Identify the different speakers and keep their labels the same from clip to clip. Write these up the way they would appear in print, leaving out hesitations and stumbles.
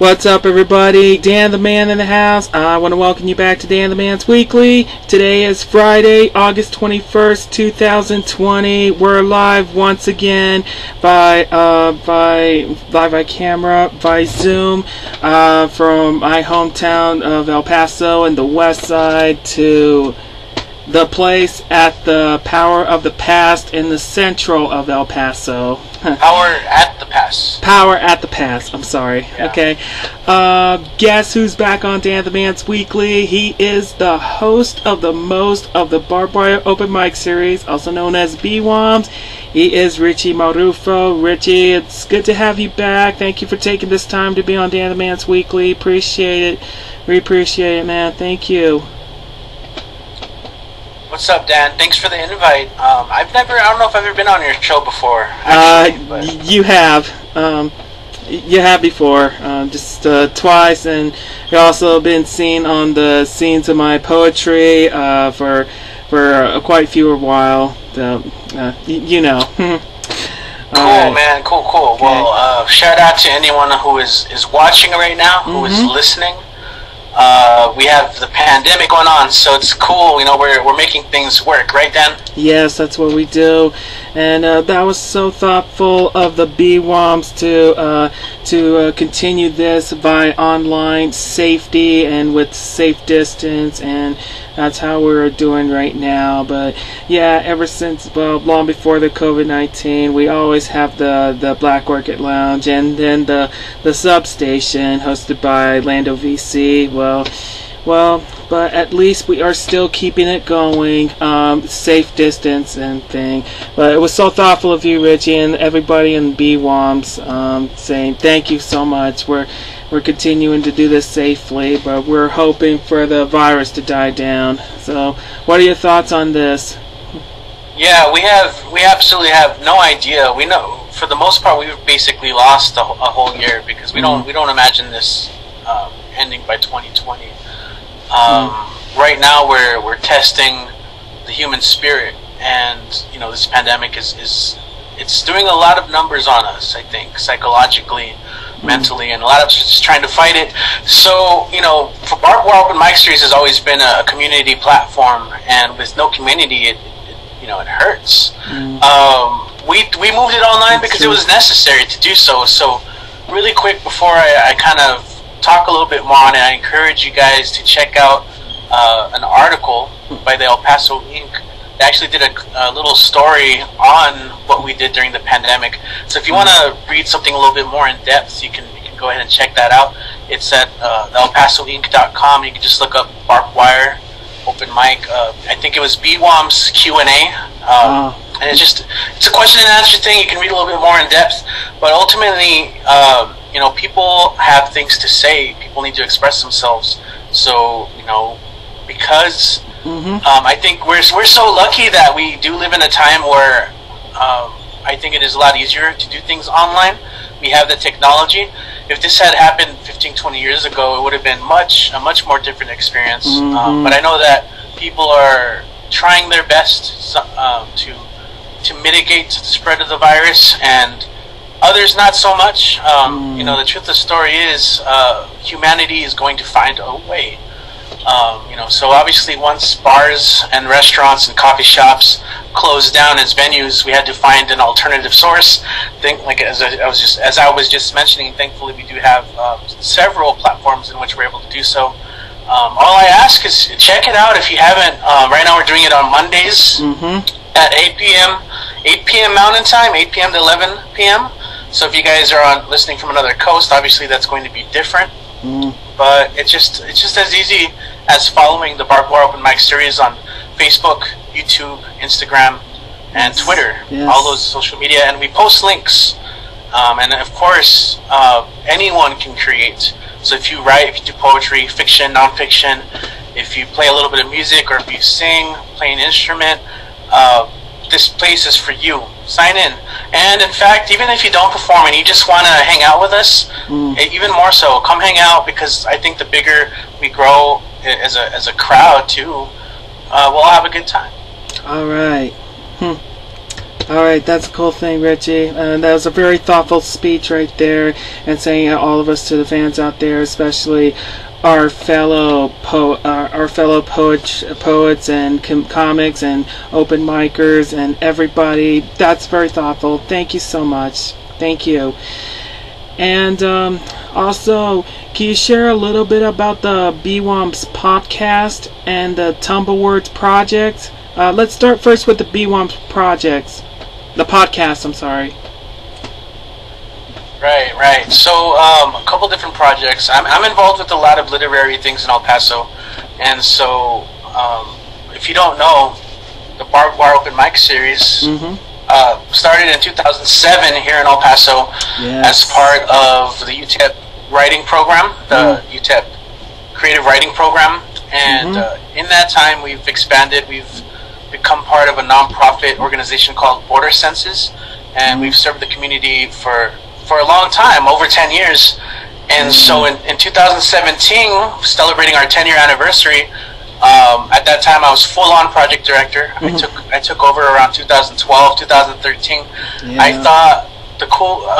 Speaker 1: What's up, everybody? Dan the Man in the house. I want to welcome you back to Dan the Man's Weekly. Today is Friday, August 21st, 2020. We're live once again by camera, by Zoom, from my hometown of El Paso and the Westside to the place at the Power of the Past in the central of El Paso.
Speaker 2: Power at the Pass.
Speaker 1: Power at the Pass. I'm sorry.
Speaker 2: Yeah.
Speaker 1: Okay. Guess who's back on Dan the Man's Weekly? He is the host of the Barbed-Wire Open Mic Series, also known as BWOMS. He is Richie Marrufo. Richie, it's good to have you back. Thank you for taking this time to be on Dan the Man's Weekly. Appreciate it. We appreciate it, man. Thank you.
Speaker 2: What's up, Dan? Thanks for the invite. I don't know if I've ever been on your show before. Actually,
Speaker 1: you have. You have before, just twice, and you've also been seen on the scenes of my poetry for quite a few while. You know.
Speaker 2: Cool,
Speaker 1: right.
Speaker 2: man. Cool.
Speaker 1: Okay.
Speaker 2: Well, shout out to anyone who is watching right now, who is listening. We have the pandemic going on, so it's cool. You know, we're making things work, right, Dan?
Speaker 1: Yes, that's what we do, and that was so thoughtful of the BWOMS to continue this by online safety and with safe distance, and that's how we're doing right now. But yeah, ever since long before the COVID-19, we always have the Black Orchid Lounge and then the substation hosted by Lando VC. Well, but at least we are still keeping it going, safe distance and thing. But it was so thoughtful of you, Richie, and everybody in BWOMS, saying thank you so much. We're continuing to do this safely, but we're hoping for the virus to die down. So, what are your thoughts on this?
Speaker 2: Yeah, we absolutely have no idea. We know, for the most part, we've basically lost a whole year because we don't imagine this ending by 2020. Right now we're testing the human spirit, and you know, this pandemic is doing a lot of numbers on us, I think, psychologically, mentally, and a lot of us are just trying to fight it. So, you know, for Barbed-Wire Open Mic Series has always been a community platform, and with no community, it hurts. We moved it online because it was necessary to do so. So, really quick, before I kind of talk a little bit more on it, I encourage you guys to check out an article by the Paso INC. They actually did a little story on what we did during the pandemic. So if you want to read something a little bit more in depth, you can go ahead and check that out. It's at elpasoinc.com. You can just look up Barbed-Wire Open Mic. I think it was BWOMS Q&A. And it's a question and answer thing. You can read a little bit more in depth. But ultimately, you know, people have things to say. People need to express themselves. So, you know, because I think we're so lucky that we do live in a time where I think it is a lot easier to do things online. We have the technology. If this had happened 15, 20 years ago, it would have been a much more different experience. But I know that people are trying their best to mitigate the spread of the virus, and others not so much. You know, the truth of the story is humanity is going to find a way. You know, so obviously once bars and restaurants and coffee shops closed down as venues, we had to find an alternative source. As I was just mentioning, thankfully we do have several platforms in which we're able to do so. All I ask is check it out if you haven't. Right now we're doing it on Mondays at 8 p.m. Mountain Time, 8 p.m. to 11 p.m. So if you guys are listening from another coast, obviously that's going to be different. But it's just as easy as following the Barbed-Wire Open Mic Series on Facebook, YouTube, Instagram, and Twitter. All those social media, and we post links. And of course, anyone can create. So if you write, if you do poetry, fiction, nonfiction, if you play a little bit of music, or if you sing, play an instrument, this place is for you. Sign in. And in fact, even if you don't perform and you just want to hang out with us, even more so, come hang out, because I think the bigger we grow as a crowd too, we'll have a good time.
Speaker 1: All right. All right, that's a cool thing, Richie. That was a very thoughtful speech right there, and saying all of us to the fans out there, especially our fellow poets and comics and open micers and everybody. That's very thoughtful. Thank you so much. Thank you. And also, can you share a little bit about the BWOMS podcast and the Tumblewords Projects? Let's start first with the BWOMS projects. The podcast, I'm sorry.
Speaker 2: Right. So, a couple different projects. I'm involved with a lot of literary things in El Paso. And so, if you don't know, the Barbed-Wire Open Mic Series started in 2007 here in El Paso as part of the UTEP writing program, the UTEP creative writing program. And in that time, we've expanded. We've become part of a non-profit organization called Border Senses, and we've served the community for a long time, over 10 years. And so in 2017, celebrating our 10-year anniversary, at that time I was full-on project director. I took over around 2012, 2013. I thought a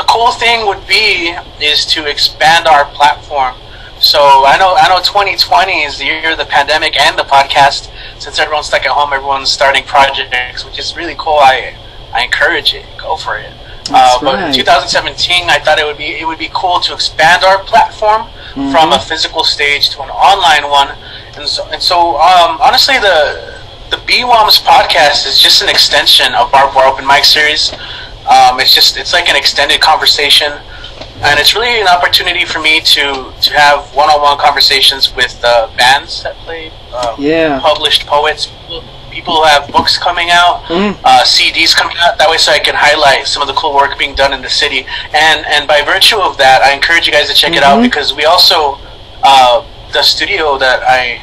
Speaker 2: cool thing would be is to expand our platform. So I know 2020 is the year of the pandemic and the podcast. Since everyone's stuck at home, everyone's starting projects, which is really cool. I encourage it. Go for it. But in 2017, I thought it would be cool to expand our platform from a physical stage to an online one. And so honestly, the BWOMS podcast is just an extension of Barbed-Wire Open Mic Series. It's like an extended conversation. And it's really an opportunity for me to have one-on-one conversations with bands that play, published poets, people who have books coming out, CDs coming out. That way, so I can highlight some of the cool work being done in the city. And by virtue of that, I encourage you guys to check it out, because we also the studio that I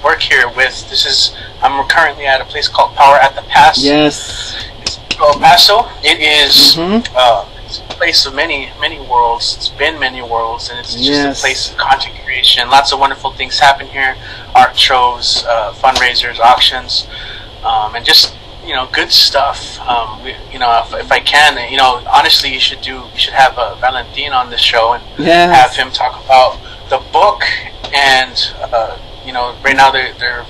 Speaker 2: work here with. I'm currently at a place called Power at the Pass.
Speaker 1: Yes.
Speaker 2: It's in El Paso. It is. It's a place of many worlds. It's been many worlds, and it's just a place of content creation. Lots of wonderful things happen here: art shows, fundraisers, auctions, and just good stuff. If I can, honestly, you should have Valentin on this show and have him talk about the book. And right now they're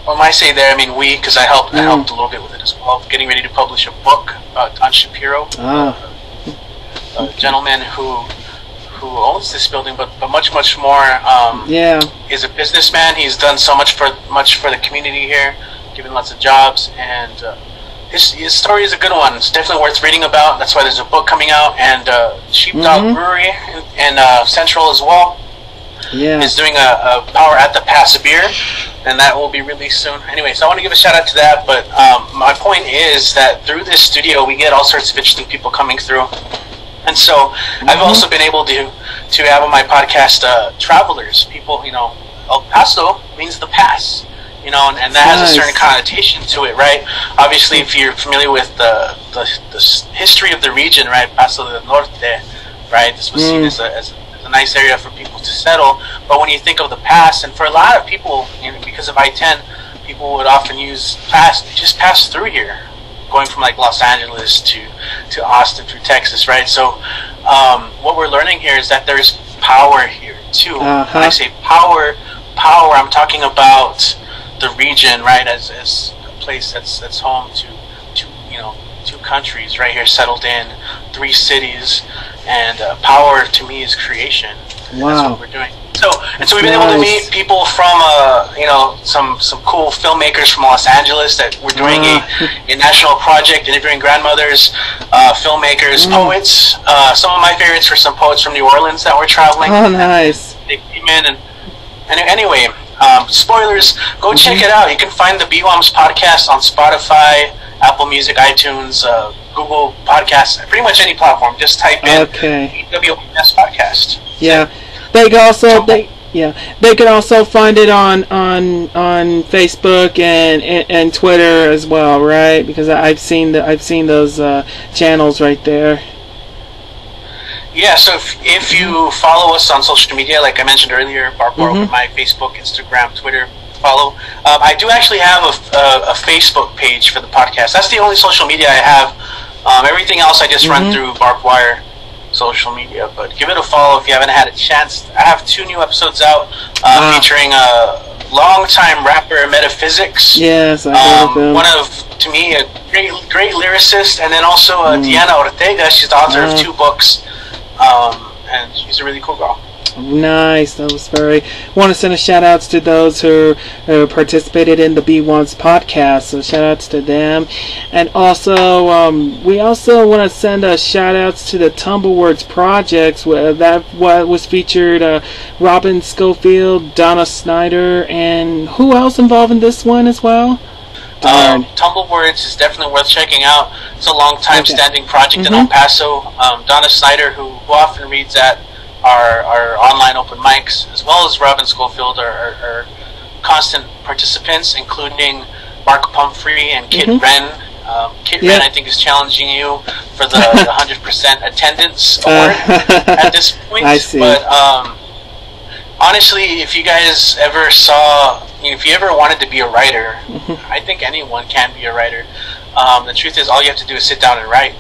Speaker 2: when I say there, I mean we, because I helped a little bit with it as well. Getting ready to publish a book on Shapiro. A gentleman who owns this building, but much more is a businessman. He's done so much for the community here, given lots of jobs, and his story is a good one. It's definitely worth reading about. That's why there's a book coming out, and Sheepdog Brewery in Central as well is doing a Power at the Pass beer, and that will be released soon. Anyway, so I want to give a shout out to that, but my point is that through this studio we get all sorts of interesting people coming through. And so I've also been able to have on my podcast travelers, people. El Paso means the pass, and that has a certain connotation to it, right? Obviously, if you're familiar with the history of the region, right, Paso del Norte, right, this was seen as a nice area for people to settle. But when you think of the pass, and for a lot of people, because of I-10, people would often just pass through here, going from like Los Angeles to Austin through Texas, right? So what we're learning here is that there's power here too. When I say power, I'm talking about the region, right, as a place that's home to 2 countries right here settled in, 3 cities, and power to me is creation.
Speaker 1: Wow.
Speaker 2: That's what we're doing. So we've been able to meet people from some cool filmmakers from Los Angeles that we're doing a national project interviewing grandmothers, filmmakers, poets. Some of my favorites were some poets from New Orleans that were traveling.
Speaker 1: Oh, nice.
Speaker 2: They came in and anyway, spoilers, go check it out. You can find the BWOMS podcast on Spotify, Apple Music, iTunes, Google Podcasts, pretty much any platform. Just type in BWOMS Podcast.
Speaker 1: Yeah. They can also they can also find it on Facebook and Twitter as well, right? Because I've seen those channels right there.
Speaker 2: Yeah, so if you follow us on social media, like I mentioned earlier, Barbed-Wire Open Mic, Facebook, Instagram, Twitter, follow. I do actually have a Facebook page for the podcast. That's the only social media I have. Everything else I just run through Barbed-Wire social media. But give it a follow if you haven't had a chance. I have 2 new episodes out featuring a longtime rapper, Metaphysics.
Speaker 1: Yes, I heard of him.
Speaker 2: One of, to me, a great lyricist, and then also Diana Ortega. She's the author of 2 books, and she's a really cool girl.
Speaker 1: Nice. That was very. Want to send a shout outs to those who participated in the BWOMS podcast. So shout outs to them, and also we also want to send a shout outs to the Tumblewords Projects. That was featured Robin Schofield, Donna Snyder, and who else involved in this one as well?
Speaker 2: Tumblewords is definitely worth checking out. It's a long time standing project in El Paso. Donna Snyder, who often reads at our online open mics, as well as Robin Schofield, are constant participants, including Mark Pumphrey and Kit Wren. Kit Wren, I think, is challenging you for the 100% attendance award at this point.
Speaker 1: I see.
Speaker 2: But honestly, if you guys ever saw, if you ever wanted to be a writer, I think anyone can be a writer. The truth is, all you have to do is sit down and write.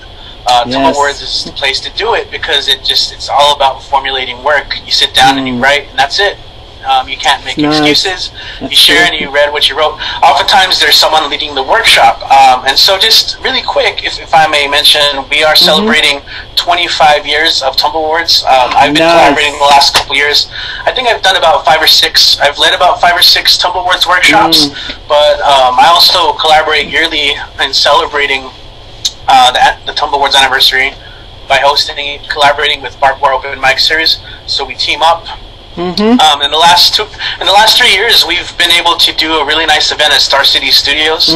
Speaker 2: Tumblewords is the place to do it, because it's all about formulating work. You sit down and you write, and that's it. You can't make excuses. You share and you read what you wrote. Oftentimes there's someone leading the workshop. And so just really quick, if I may mention, we are celebrating 25 years of Tumblewords. I've been collaborating the last couple years. I think I've done about 5 or 6. I've led about 5 or 6 Tumblewords workshops. But I also collaborate yearly in celebrating the Tumblewords anniversary by collaborating with Barbed-Wire Open Mic Series. So we team up. In the last 3 years, we've been able to do a really nice event at Star City Studios.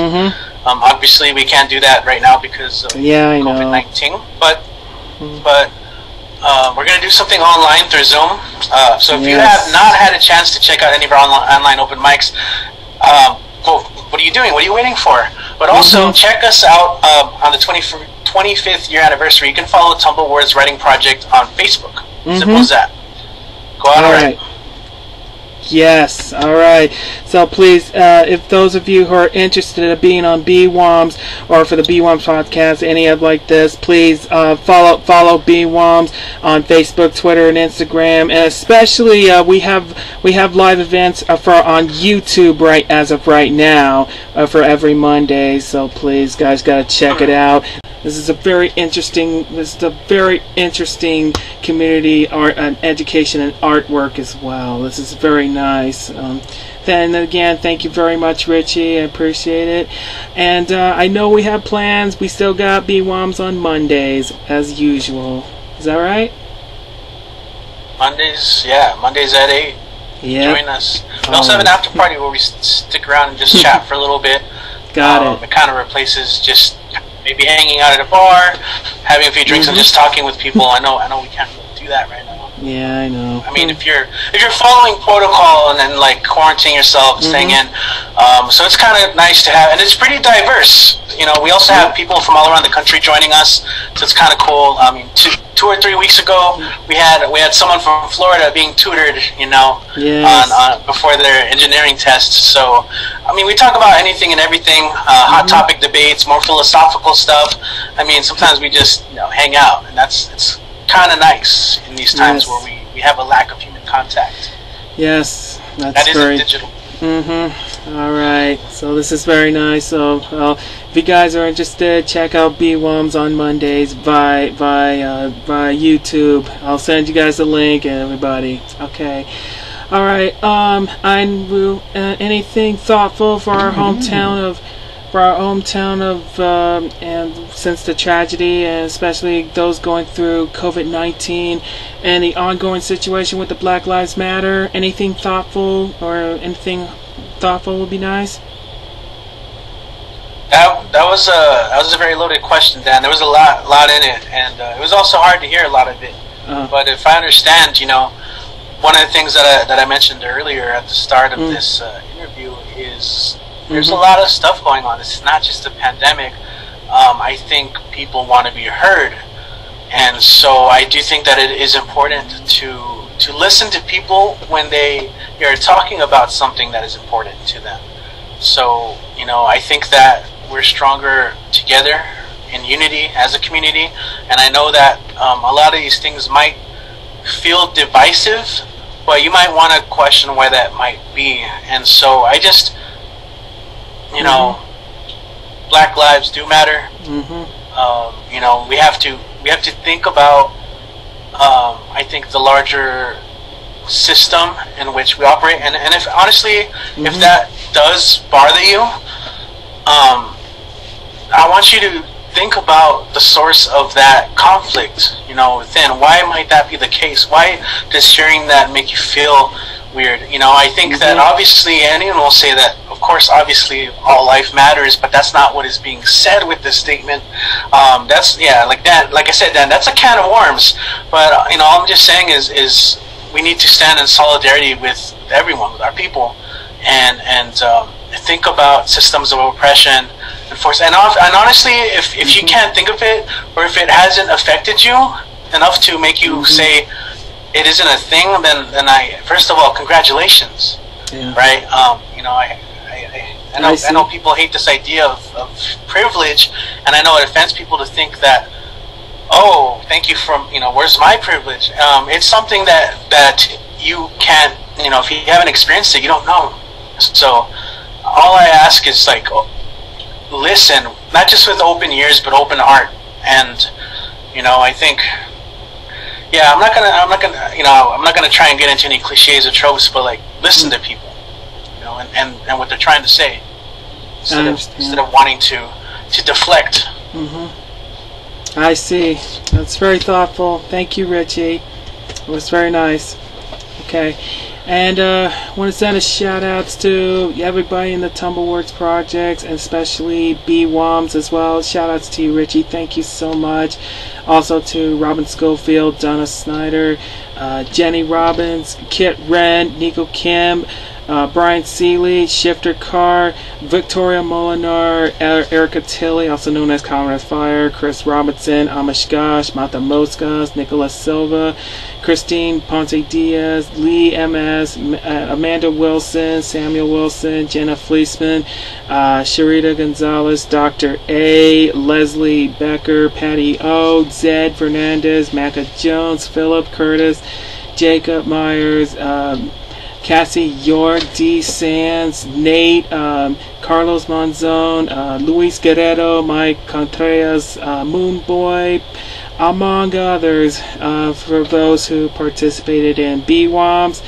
Speaker 2: Obviously, we can't do that right now because of COVID-19. But we're going to do something online through Zoom. So if you have not had a chance to check out any of our online open mics, well, what are you doing? What are you waiting for? But also, check us out on the 25th year anniversary. You can follow Tumblewords Writing Project on Facebook. Simple as that. Go out and write.
Speaker 1: Yes, alright. So please, if those of you who are interested in being on BWOMS or for the BWOMS podcast, any of like this, please follow BWOMS on Facebook, Twitter, and Instagram. And especially we have live events on YouTube as of right now for every Monday. So please, guys, gotta check it out. This is a very interesting community art and education and artwork as well. This is very nice. Then again, thank you very much, Richie. I appreciate it. And I know we have plans. We still got BWOMS on Mondays as usual. Is that right?
Speaker 2: Mondays at 8. Join us. We also have an after party where we stick around and just chat for a little bit.
Speaker 1: Got it.
Speaker 2: It kind of replaces just maybe hanging out at a bar, having a few drinks, and just talking with people. I know we can't really do that right now.
Speaker 1: Yeah, I know.
Speaker 2: I mean, if you're following protocol and then like quarantining yourself, staying in, so it's kind of nice to have, and it's pretty diverse. We also have people from all around the country joining us, so it's kind of cool. I mean, 2 or 3 weeks ago, we had someone from Florida being tutored, on before their engineering tests. So, I mean, we talk about anything and everything, hot topic debates, more philosophical stuff. I mean, sometimes we just hang out, and it's kind of nice in these times where we have a lack of human contact.
Speaker 1: Yes,
Speaker 2: that is very digital.
Speaker 1: All right, so this is very nice. So if you guys are interested, check out BWOMS on Mondays via YouTube. I'll send you guys a link, and everybody. Okay. All right. Anything thoughtful for our hometown of and since the tragedy, and especially those going through COVID-19 and the ongoing situation with the Black Lives Matter, anything thoughtful would be nice?
Speaker 2: That was a very loaded question, Dan. There was a lot in it, and it was also hard to hear a lot of it. But if I understand, one of the things that I mentioned earlier at the start of this interview is there's a lot of stuff going on. It's not just a pandemic. I think people want to be heard, And so I do think that it is important to listen to people when they are talking about something that is important to them. So, I think that we're stronger together in unity as a community, and I know that a lot of these things might feel divisive, but you might want to question why that might be. And so I just, Black lives do matter. We have to think about, I think, the larger system in which we operate, and if honestly, if that does bother you, I want you to think about the source of that conflict, within. Why might that be the case? Why does sharing that make you feel weird? I think that obviously anyone will say that, of course, obviously all life matters, but that's not what is being said with this statement. Like I said, Dan, that's a can of worms. But all I'm just saying is we need to stand in solidarity with everyone, with our people, and think about systems of oppression and force. And honestly, if you can't think of it, or if it hasn't affected you enough to make you say it isn't a thing, then I, first of all, congratulations, right? I know people hate this idea of privilege, and I know it offends people to think that, oh, thank you for, where's my privilege? It's something that you can't, if you haven't experienced it, you don't know. So all I ask is, like, listen, not just with open ears, but open heart. And I think, I'm not gonna try and get into any cliches or tropes, but like, listen to people, and what they're trying to say, instead of wanting to deflect.
Speaker 1: I see. That's very thoughtful. Thank you, Richie. It was very nice. Okay. And I want to send a shout outs to everybody in the Tumblewords Projects, and especially BWOMS as well. Shout outs to you, Richie. Thank you so much. Also to Robin Schofield, Donna Snyder, Jenny Robbins, Kit Wren, Nico Kim, Brian Seeley, Shifter Carr, Victoria Molinar, Erica Tilley, also known as Comrade Fire, Chris Robinson, Amish Gosh, Mata Moscas, Nicholas Silva, Christine Ponce Diaz, Lee MS, Amanda Wilson, Samuel Wilson, Jenna Fleeceman, Sharita Gonzalez, Dr. A, Leslie Becker, Patty O, Zed Fernandez, Macca Jones, Philip Curtis, Jacob Myers, Cassie York, D. Sands, Nate, Carlos Monzon, Luis Guerrero, Mike Contreras, Moonboy, among others, for those who participated in BWOMS.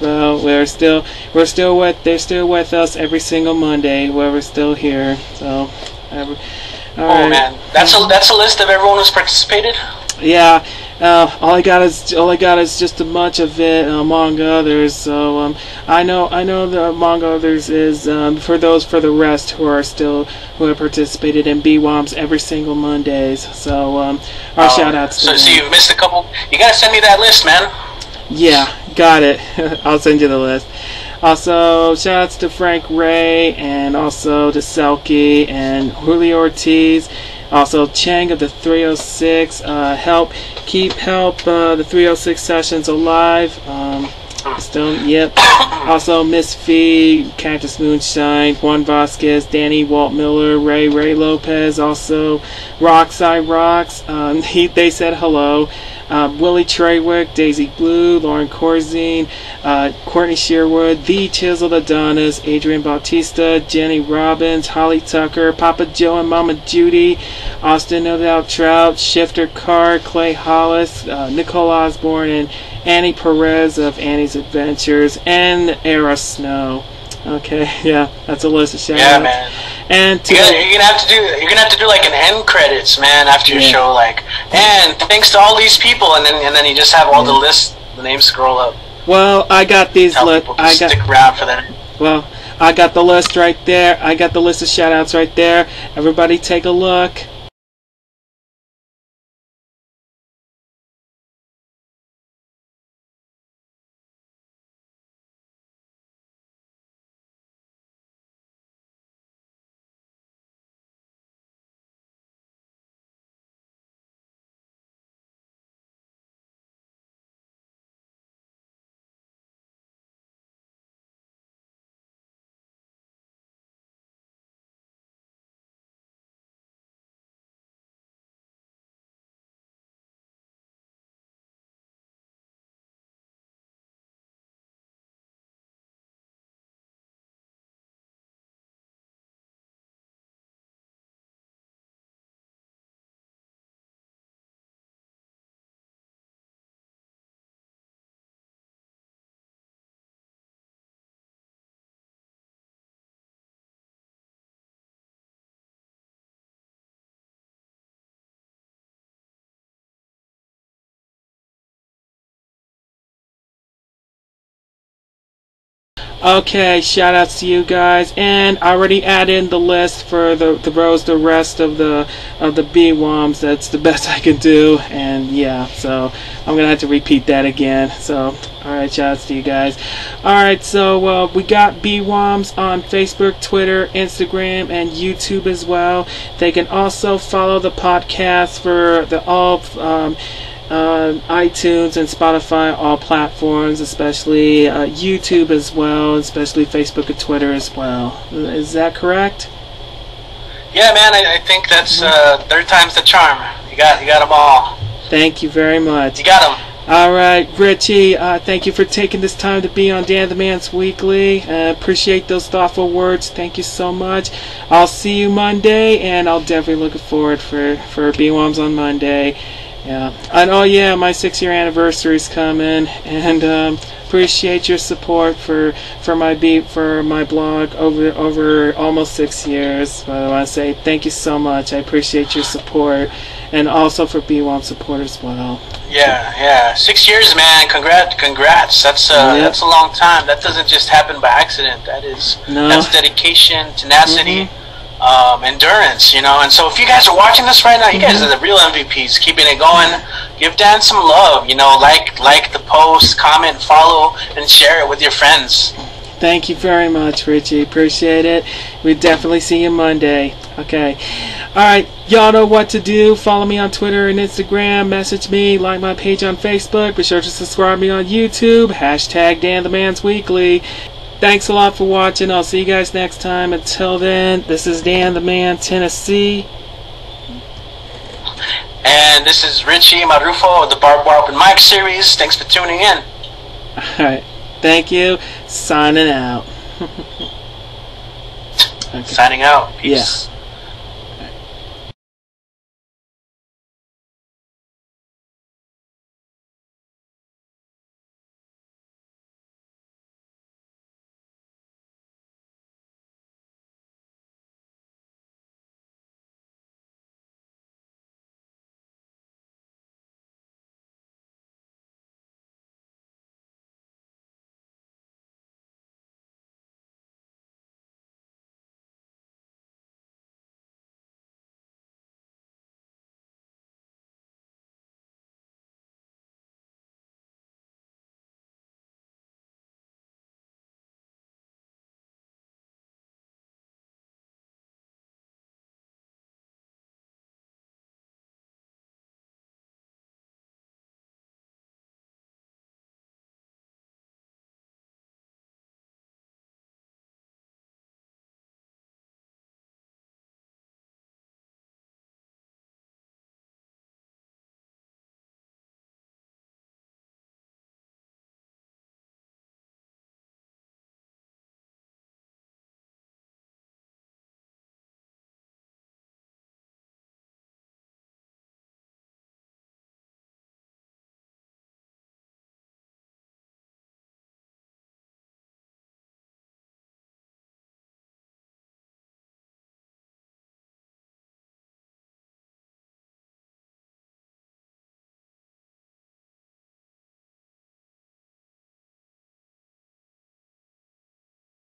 Speaker 1: Well, they're still with us every single Monday. We're still here. So, right.
Speaker 2: Man, that's a list of everyone who's participated.
Speaker 1: Yeah. All I got is just a bunch of it, among others. So I know that among others is for the rest who have participated in BWOMS every single Mondays. So our shout outs to them.
Speaker 2: So you've missed a couple. You gotta send me that list, man.
Speaker 1: Yeah, got it. I'll send you the list. Also, shout outs to Frank Ray, and also to Selkie and Julio Ortiz. Also, Chang of the 306, help the 306 sessions alive. Yep. Also, Miss Fee, Cactus Moonshine, Juan Vasquez, Danny Walt Miller, Ray Lopez. Also, Rockside Rocks. They said hello. Willie Treywick, Daisy Blue, Lauren Corzine, Courtney Sherwood, The Chiseled Adonis, Adrian Bautista, Jenny Robbins, Holly Tucker, Papa Joe and Mama Judy, Austin No Doubt Trout, Shifter Carr, Clay Hollis, Nicole Osborne, and Annie Perez of Annie's Adventures, and Era Snow. Okay, yeah, that's a list of shout outs.
Speaker 2: Yeah, man.
Speaker 1: And
Speaker 2: you're gonna have to do like an end credits, man, after your show, like, and thanks to all these people, and then you just have all the names scroll up.
Speaker 1: Well, I got these.
Speaker 2: Stick around for that.
Speaker 1: Well, I got the list right there. I got the list of shout outs right there. Everybody take a look. Okay, shout outs to you guys, and I already added in the list for the rest of the BWOMS. That's the best I can do, and yeah, so I'm gonna have to repeat that again. So, alright, shout outs to you guys. Alright, so we got BWOMS on Facebook, Twitter, Instagram, and YouTube as well. They can also follow the podcast for the all iTunes and Spotify, all platforms, especially YouTube as well, especially Facebook and Twitter as well. Is that correct?
Speaker 2: Yeah, man, I think that's third time's the charm. You got them all.
Speaker 1: Thank you very much.
Speaker 2: You got them.
Speaker 1: All right, Richie, thank you for taking this time to be on Dan the Man's Weekly. Appreciate those thoughtful words. Thank you so much. I'll see you Monday, and I'll definitely looking forward for BWOMS on Monday. Yeah, and oh yeah, my 6-year anniversary is coming, and appreciate your support for my blog over almost 6 years. But I want to say thank you so much. I appreciate your support, and also for BWOMS support as well.
Speaker 2: Yeah, 6 years, man. Congrats. That's a long time. That doesn't just happen by accident. That's dedication, tenacity. Endurance, and so if you guys are watching this right now, you guys are the real MVPs, keeping it going. Give Dan some love, like the post, comment, follow, and share it with your friends.
Speaker 1: Thank you very much, Richie. Appreciate it. We definitely see you Monday. Okay. Alright, y'all know what to do. Follow me on Twitter and Instagram. Message me. Like my page on Facebook. Be sure to subscribe me on YouTube. # Dan the Man's Weekly. Thanks a lot for watching. I'll see you guys next time. Until then, this is Dan the Man, Tennessee.
Speaker 2: And this is Richie Marrufo of the Barbed-Wire Open Mic Series. Thanks for tuning in.
Speaker 1: Alright. Thank you. Signing out.
Speaker 2: Okay. Signing out. Peace.
Speaker 1: Yeah.